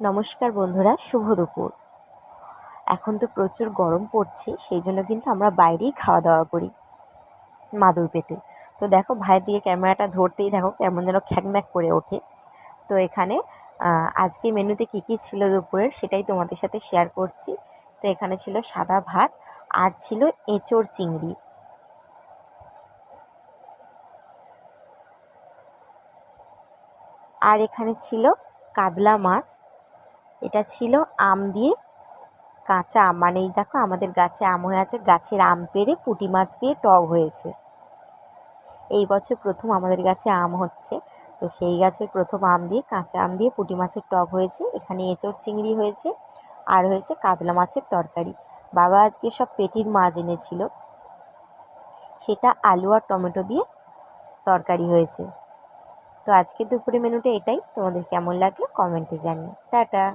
নমস্কার বন্ধুরা, শুভ দুপুর। এখন তো প্রচুর গরম পড়ছে, সেই জন্য কিন্তু আমরা বাইরেই খাওয়া দাওয়া করি মাদুর পেতে। তো দেখো, ভাইয়ের দিকে ক্যামেরাটা ধরতেই দেখো কেমন যেন খ্যাকম্যাক করে ওঠে। তো এখানে আজকে মেনুতে কী কী ছিল দুপুরের, সেটাই তোমাদের সাথে শেয়ার করছি। তো এখানে ছিল সাদা ভাত, আর ছিল এঁচোড় চিংড়ি। আর এখানে ছিল কাতলা মাছ। এটা ছিল আম দিয়ে, কাঁচা আম, মানে এই দেখো আমাদের গাছে আম হয়ে আছে, গাছের আম পেড়ে পুঁটি মাছ দিয়ে টক হয়েছে। এই বছর প্রথম আমাদের গাছে আম হচ্ছে, তো সেই গাছের প্রথম আম দিয়ে, কাঁচা আম দিয়ে পুঁটি মাছের টক হয়েছে। এখানে এঁচোড় চিংড়ি হয়েছে, আর হয়েছে কাতলা মাছের তরকারি। বাবা আজকে সব পেটির মাছ এনেছিল, সেটা আলু আর টমেটো দিয়ে তরকারি হয়েছে। তো আজকে দুপুরে মেনুটা এটাই। তোমাদের কেমন লাগলো কমেন্টে জানিও। টাটা।